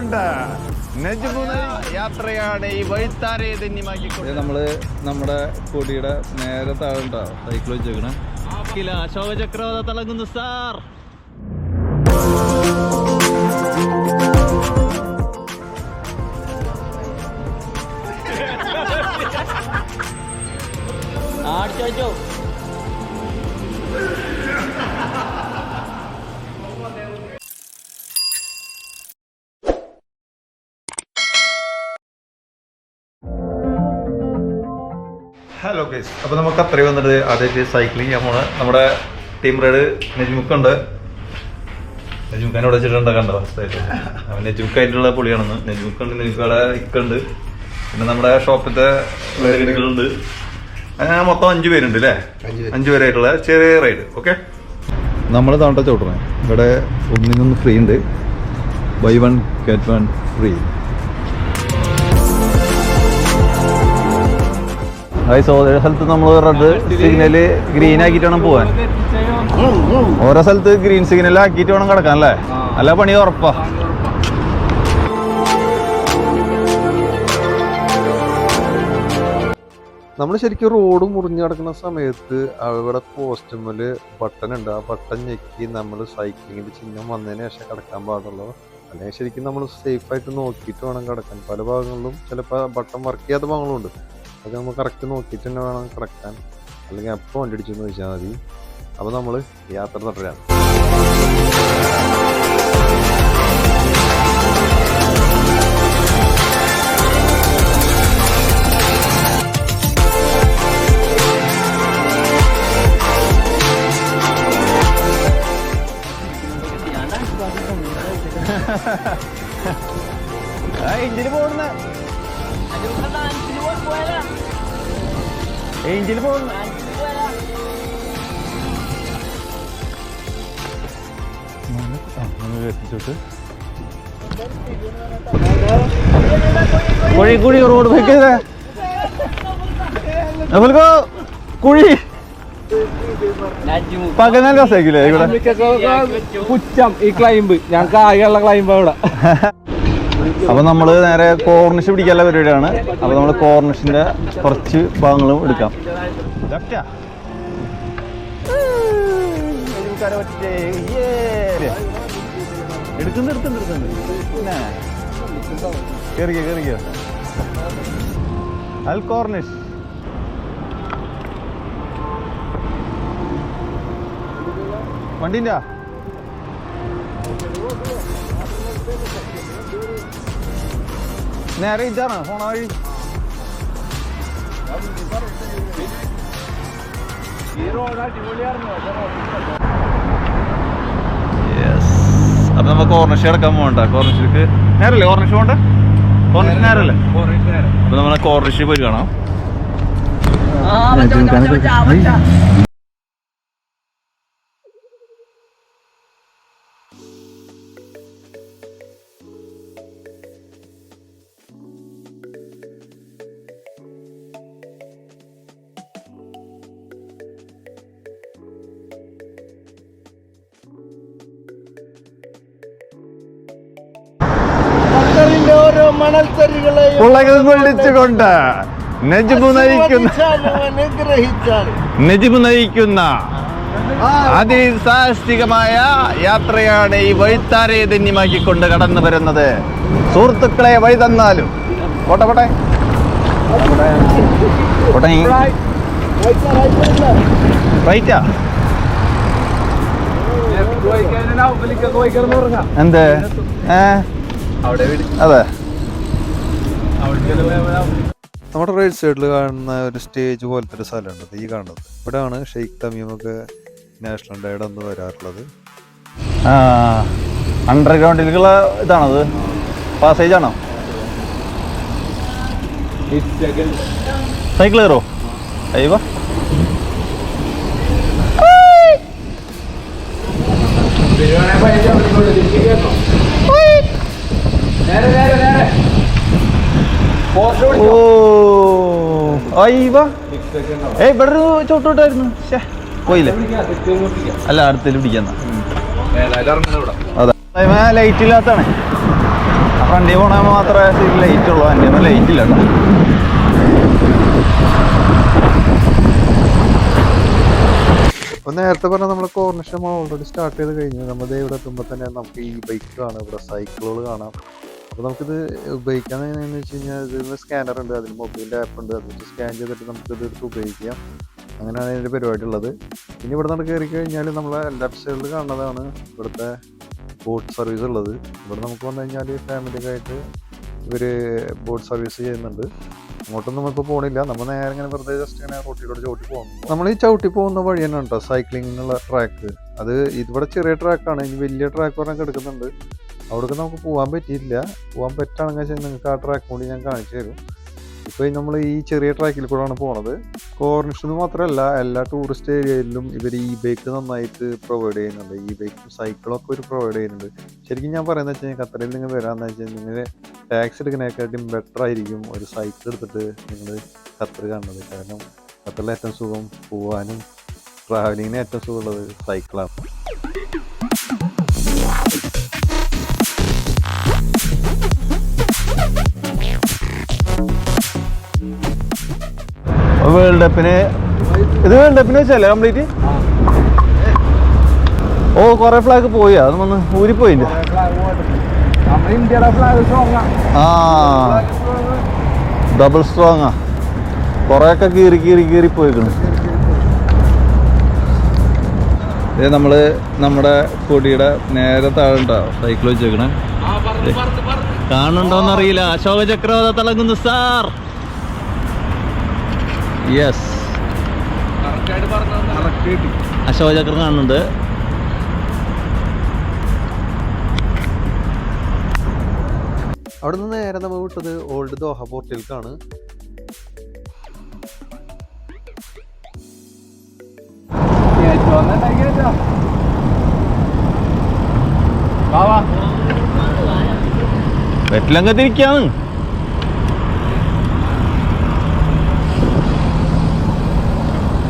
കൊണ്ട് യാത്രയാണ് ഈ വഴിത്താരയെ ധന്യമാക്കിക്കൊണ്ട്. നമ്മള് നമ്മുടെ കൊടിയുടെ നേരെ താഴെ സൈക്കിൾ വെച്ചേക്കണേ. അശോക ചക്രവാത തിളങ്ങുന്നു സാർ. ഹലോ ഗൈസ്, അപ്പോൾ നമുക്ക് അത്രയും വന്നിട്ട് ആദ്യമായിട്ട് സൈക്ലിംഗ് ചെയ്യാൻ പോണ നമ്മുടെ ടീം റൈഡ് നെജ്മുക്കുണ്ട്. നെജ്മുക്കാനെ ഇവിടെ വെച്ചിട്ടുണ്ട്, കണ്ടോ ഫസ്റ്റായിട്ട്. അവൻ നെജ്മുക്കായിട്ടുള്ള പൊളിയാണെന്ന്. നെജ്മുക്കുണ്ട്, നെജ്മുക്കയുടെ ഇക്കുണ്ട്, പിന്നെ നമ്മുടെ ഷോപ്പിലത്തെ വേറുകളുണ്ട്. അങ്ങനെ മൊത്തം 5 പേരുണ്ട് അല്ലേ? 5 പേരായിട്ടുള്ള ചെറിയ റൈഡ്. ഓക്കെ, നമ്മൾ താണ്ട ചോട്ടണേ. ഇവിടെ ഒന്നിനൊന്ന് ഫ്രീ ഉണ്ട്. Buy 1 get 1 free. ഓരോ സ്ഥലത്ത് നമ്മൾ റെഡ് സിഗ്നല് ഗ്രീൻ ആക്കിയിട്ട് വേണം പോവാൻ. ഓരോ സ്ഥലത്ത് ഗ്രീൻ സിഗ്നൽ ആക്കിയിട്ട് വേണം കിടക്കാൻ അല്ലേ? നല്ല പണി ഉറപ്പാ. നമ്മൾ ശരിക്കും റോഡ് മുറിഞ്ഞു കിടക്കുന്ന സമയത്ത് അവിടെ പോസ്റ്റുമ്മല് ബട്ടൺ ഉണ്ട്. ആ ബട്ടൺ ഞെക്കി നമ്മൾ സൈക്ലിങ്ങിന്റെ ചിഹ്നം വന്നതിന് ശേഷം കിടക്കാൻ പാടുള്ളൂ. അല്ലെങ്കിൽ ശരിക്കും നമ്മൾ സേഫായിട്ട് നോക്കിയിട്ട് വേണം കിടക്കാൻ. പല ഭാഗങ്ങളിലും ചിലപ്പോൾ ബട്ടൺ വർക്ക് ചെയ്യാത്ത ഭാഗങ്ങളും ഉണ്ട്. അതൊക്കെ നമ്മൾ കറക്റ്റ് നോക്കിയിട്ട് തന്നെ വേണം കിടക്കാൻ. അല്ലെങ്കിൽ എപ്പോൾ വണ്ടി അടിച്ചെന്ന് ചോദിച്ചാൽ മതി. അപ്പോൾ നമ്മൾ യാത്ര തുടരാണ്. ഏഞ്ചില് പോകുന്ന ഏഞ്ചില് പോകുന്ന കോഴിക്കുഴി റോഡ് വെക്കരുത്. നമ്മൾക്ക് കുഴി പകൽ രസമാക്കില്ലേ ഇവിടെ പുച്ഛം ഈ ക്ലൈംബ് ഞങ്ങൾക്ക് ആകെയുള്ള ക്ലൈംബ് അവിടെ. അപ്പൊ നമ്മള് നേരെ കോർണിഷ് പിടിക്കാനുള്ള പരിപാടിയാണ്. അപ്പൊ നമ്മള് കോർണിഷിന്റെ കുറച്ച് ഭാഗങ്ങളും എടുക്കാം. അൽ കോർണിഷ് വണ്ടിന്റെ നേരെ ഇതാണ് പോണ വഴി. അപ്പൊ നമ്മ കോർണിഷ് കിടക്കാൻ പോകണ്ട. കോർണിഷിലേക്ക് നേരല്ലേ? കോർണിഷ് പോകണ്ട? കോർണിഷ് നേരല്ലേ? അപ്പൊ നമ്മളെ കോർണിഷ് പോയി കാണാം. കൊള്ളിച്ചുകൊണ്ട് നെജ്മു നയിക്കുന്ന അതിസാഹസികമായ യാത്രയാണ് ഈ വഴിത്താരയെ ധന്യമാക്കിക്കൊണ്ട് കടന്നു വരുന്നത്. സുഹൃത്തുക്കളെ വഴി തന്നാലും പോട്ടെ പോട്ടെ പോട്ടെ. റൈറ്റാ എന്ത്? അതെ, നമ്മുടെ റൈറ്റ് സൈഡിൽ കാണുന്ന ഒരു സ്റ്റേജ് പോലത്തെ ഒരു സ്ഥലമുണ്ട് ഈ കാണുന്നത്. ഇവിടെയാണ് ഷെയ്ഖ് തമീമൊക്കെ നാഷണൽ ഡേയുടെ അന്ന് വരാറുള്ളത്. അണ്ടർഗ്രൗണ്ടിലേക്കുള്ള ഇതാണത്, പാസേജ് ആണോ? സൈക്കിൾ കയറോ? അയ്യോ ഇവിടെ ഒരു ചോട്ടോട്ടായിരുന്നു. പോയില്ലേ? അല്ല, അടുത്തേൽ പിടിക്കാന്ന. അതെ, ലൈറ്റ് ഇല്ലാത്താണ്. ഫ്രണ്ടിൽ പോകണ മാത്രമേ ലൈറ്റ് ഉള്ളൂ, എൻ്റെ ഒന്നും ലൈറ്റ് ഇല്ല കേട്ടോ. അപ്പോൾ നേരത്തെ പറഞ്ഞാൽ നമ്മൾ കോർണിഷ് നമ്മൾ ഓൾറെഡി സ്റ്റാർട്ട് ചെയ്ത് കഴിഞ്ഞു. നമ്മൾ ഇവിടെ എത്തുമ്പോൾ തന്നെ നമുക്ക് ഈ ബൈക്ക് കാണാം, ഇവിടെ സൈക്കിളുകൾ കാണാം. അപ്പോൾ നമുക്കിത് ഉപയോഗിക്കാൻ എങ്ങനെയാണെന്ന് വെച്ച് കഴിഞ്ഞാൽ ഇതിന് സ്കാനർ ഉണ്ട്, അതിന് മൊബൈലിൻ്റെ ആപ്പ് ഉണ്ട്, അത് വെച്ച് സ്കാൻ ചെയ്തിട്ട് നമുക്കിത് എടുത്ത് ഉപയോഗിക്കാം. അങ്ങനെയാണ് അതിൻ്റെ പരിപാടി ഉള്ളത്. ഇനി ഇവിടെ നിന്ന് കയറി കഴിഞ്ഞാൽ നമ്മളെ ലെഫ്റ്റ് സൈഡിൽ കാണുന്നതാണ് ഇവിടുത്തെ ബോട്ട് സർവീസ് ഉള്ളത്. ഇവിടെ നമുക്ക് വന്നു കഴിഞ്ഞാൽ ഫാമിലിയൊക്കെ ആയിട്ട് ഇവർ ബോട്ട് സർവീസ് ചെയ്യുന്നുണ്ട്. അങ്ങോട്ടൊന്നും നമ്മളിപ്പോൾ പോകണില്ല, നമ്മൾ നേരെ ഇങ്ങനെ വെറുതെ ജസ്റ്റ് ഇങ്ങനെ റോട്ടിലൂടെ ചവിട്ടി പോകുന്നു. നമ്മൾ ഈ ചവിട്ടി പോകുന്ന വഴി തന്നെ ഉണ്ടോ സൈക്ലിങ്ങിനുള്ള ട്രാക്ക്. അത് ഇവിടെ ചെറിയ ട്രാക്കാണ്, ഇനി വലിയ ട്രാക്ക് പറഞ്ഞാൽ കിടക്കുന്നുണ്ട്. അവിടേക്ക് നമുക്ക് പോകാൻ പറ്റിയില്ല. പോകാൻ പറ്റുകയാണെങ്കിൽ വെച്ചാൽ നിങ്ങൾക്ക് ആ ട്രാക്ക് കൂടി ഞാൻ കാണിച്ചു തരും. ഇപ്പോൾ നമ്മൾ ഈ ചെറിയ ട്രാക്കിൽ കൂടെയാണ് പോണത്. കോർണിഷിൽ മാത്രമല്ല എല്ലാ ടൂറിസ്റ്റ് ഏരിയയിലും ഇവർ ഈ ബൈക്ക് നന്നായിട്ട് പ്രൊവൈഡ് ചെയ്യുന്നുണ്ട്. ഈ ബൈക്കും സൈക്കിളൊക്കെ ഒരു പ്രൊവൈഡ് ചെയ്യുന്നുണ്ട്. ശരിക്കും ഞാൻ പറയുന്നത് വെച്ച് കഴിഞ്ഞാൽ ഖത്തറിൽ നിങ്ങൾ വരാമെന്ന് വെച്ചാൽ നിങ്ങൾ ടാക്സി എടുക്കുന്നതിനെക്കാട്ടും ബെറ്റർ ആയിരിക്കും ഒരു സൈക്കിൾ എടുത്തിട്ട് നിങ്ങൾ ഖത്തർ കാണുന്നത്. കാരണം ഖത്തറിൽ ഏറ്റവും സുഖം പോകാനും ട്രാവലിങ്ങിന് ഏറ്റവും സുഖമുള്ളത് സൈക്കിളാണ്. വേൾഡ് കപ്പിന് ഇത് വേൾഡ് കപ്പിന് വെച്ചല്ലേ കംപ്ലീറ്റ്? ഓ കുറെ ഫ്ലാഗ് പോയി, അത് വന്ന് ഊരിപ്പോയില്ല. ആ ഡബിൾ സ്ട്രോങ്ങാ, കുറെയൊക്കെ കീറി പോയിക്കണ്. ഇത് നമ്മള് നമ്മുടെ കൊടിയുടെ നേരെ താഴെണ്ടാ സൈക്കിൾ വെച്ചേക്കണേ. കാണുന്നുണ്ടോന്നറിയില്ല. അശോക ചക്രവർത്തി തിളങ്ങുന്നു സാർ. യെസ്, അശോക ചക്രം കാണുന്നുണ്ട്. അവിടെ നിന്ന് നേരെ നമ്മൾ വിട്ടത് ഓൾഡ് ദോഹ പോർട്ടിലേക്കാണ്. വെറ്റിലങ്ങ് തിരിക്കാണ്.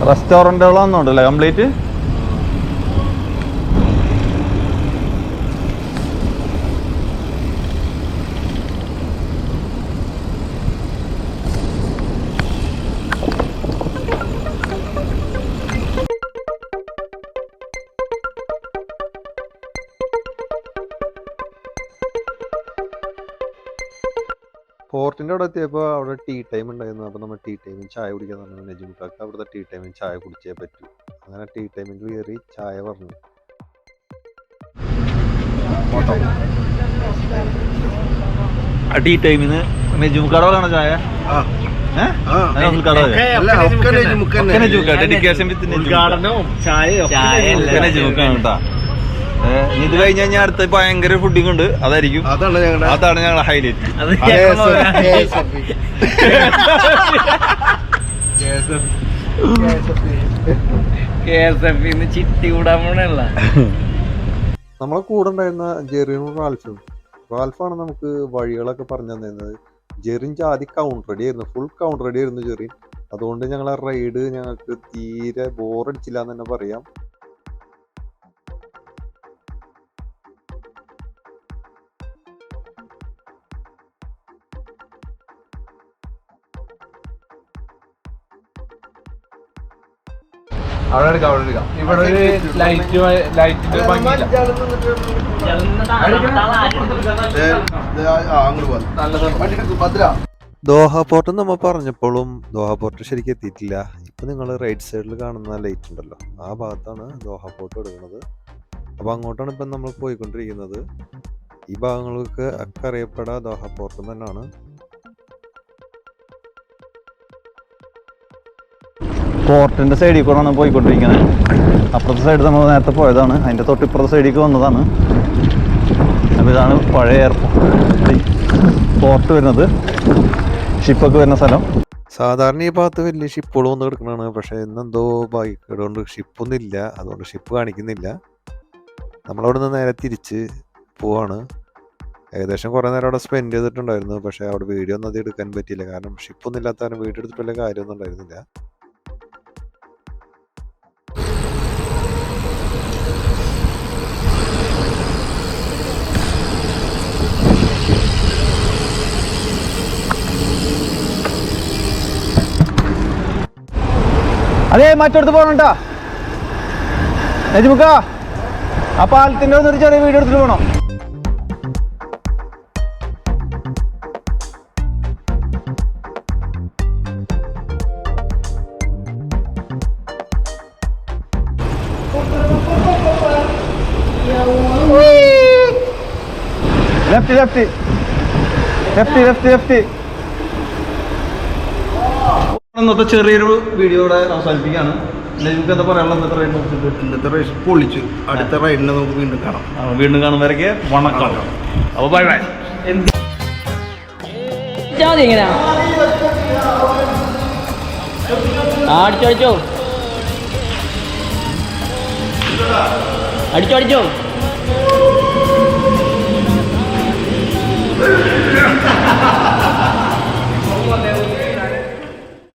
റെസ്റ്റോറൻറ്റുകളൊന്നുണ്ടല്ലേ കംപ്ലീറ്റ്? പോർട്ടിൻ്റെ അവിടെ എത്തിയപ്പോൾ അവിടെ ടീ ടൈം ഉണ്ടായിരുന്നു. അപ്പോൾ നമ്മൾ ടീ ടൈമിൽ ചായ കുടിക്കാൻ പറഞ്ഞു. നജീമുക്കാക്ക് അവിടുത്തെ ടീ ടൈമിൽ ചായ കുടിച്ചേ പറ്റൂ. അങ്ങനെ ടീ ടൈമിൽ കയറി ചായ പറഞ്ഞു. ടീ ടൈമിന് നെജുമുക്കട കാണോ ചായ? ഡെഡിക്കേഷൻ വിത്ത് നെജുമുക്കാണ് കേട്ടാ. ഇത് കഴിഞ്ഞ് കഴിഞ്ഞാൽ അടുത്ത ഭയങ്കര ഫുഡിങ് ഉണ്ട്, അതായിരിക്കും. അതാണ് ഞങ്ങളുടെ ഹൈലൈറ്റ്. നമ്മളെ കൂടെ ഉണ്ടായിരുന്ന ജെറിനും റാൽഫാണ് നമുക്ക് വഴികളൊക്കെ പറഞ്ഞു തന്നിരുന്നത്. ജെറിൻ ആദ്യം കൗണ്ടർ റെഡി ആയിരുന്നു, ഫുൾ കൗണ്ടർ റെഡി ആയിരുന്നു ജെറിൻ. അതുകൊണ്ട് ഞങ്ങളെ റൈഡ് ഞങ്ങൾക്ക് തീരെ ബോറടിച്ചില്ല എന്ന് തന്നെ പറയാം. ഇവിടെ ഒരു ലൈറ്റിന്റെ ഭംഗിയില്ല. ദോഹ പോർട്ട് നമ്മൾ പറഞ്ഞപ്പോഴും ദോഹ പോർട്ട് ശരിക്കും എത്തിയിട്ടില്ല. ഇപ്പൊ നിങ്ങൾ റൈറ്റ് സൈഡിൽ കാണുന്ന ലൈറ്റ് ഉണ്ടല്ലോ, ആ ഭാഗത്താണ് ദോഹ പോർട്ട് എടുക്കുന്നത്. അപ്പൊ അങ്ങോട്ടാണ് ഇപ്പം നമ്മൾ പോയിക്കൊണ്ടിരിക്കുന്നത്. ഈ ഭാഗങ്ങൾക്ക് ഒക്കെ അറിയപ്പെടാ ദോഹ പോർട്ട് തന്നെയാണ്. പോർട്ടിന്റെ സൈഡിൽ കൂടെയാണ് പോയിക്കൊണ്ടിരിക്കുന്നത്. അപ്പുറത്തെ സൈഡ് നമ്മൾ നേരത്തെ പോയതാണ്, അതിന്റെ തൊട്ടിപ്പുറത്തെ സൈഡിലേക്ക് വന്നതാണ്. അപ്പോൾ ഇതാണ് പഴയ എയർപോർട്ട്, പോർട്ട് വരുന്നത്, ഷിപ്പൊക്കെ വരുന്ന സ്ഥലം. സാധാരണ ഈ ഭാഗത്ത് വലിയ ഷിപ്പുകൾ വന്ന് കിടക്കണതാണ്. പക്ഷെ ഇന്നെന്തോ ബൈക്ക് കൊണ്ട് ഷിപ്പൊന്നും ഇല്ല, അതുകൊണ്ട് ഷിപ്പ് കാണിക്കുന്നില്ല. നമ്മളവിടെ നിന്ന് നേരെ തിരിച്ച് പോവാണ്. ഏകദേശം കുറേ നേരം അവിടെ സ്പെൻഡ് ചെയ്തിട്ടുണ്ടായിരുന്നു. പക്ഷെ അവിടെ വീഡിയോ ഒന്നും അത് എടുക്കാൻ പറ്റിയില്ല, കാരണം ഷിപ്പൊന്നും ഇല്ലാത്ത കാരണം വീഡിയോ എടുത്തിട്ട് വലിയ കാര്യമൊന്നും ഉണ്ടായിരുന്നില്ല. അതേ മറ്റടുത്ത് പോകണട്ടാ നജുമുക്ക ആ പാലത്തിൻ്റെ ഒരു ചെറിയ വീഡിയോ എടുത്തിട്ട് പോകണം. Left left left left left. ഇന്നത്തെ ചെറിയൊരു വീഡിയോ ഇവിടെ അവസാനിപ്പിക്കുകയാണ്. നിങ്ങൾക്ക് എന്താ പറയാനുള്ളത് ഇന്നത്തെ റൈഡ് നോക്കിയിട്ട്? ഇന്നത്തെ റേസ് പൊളിച്ചു. അടുത്ത റൈഡിനെ നമുക്ക് വീണ്ടും കാണാം. വീണ്ടും കാണുന്നവരൊക്കെ വണക്കം. അപ്പോൾ ബൈ ബൈ. എങ്ങനെയാ അടിച്ചോ അടിച്ചോ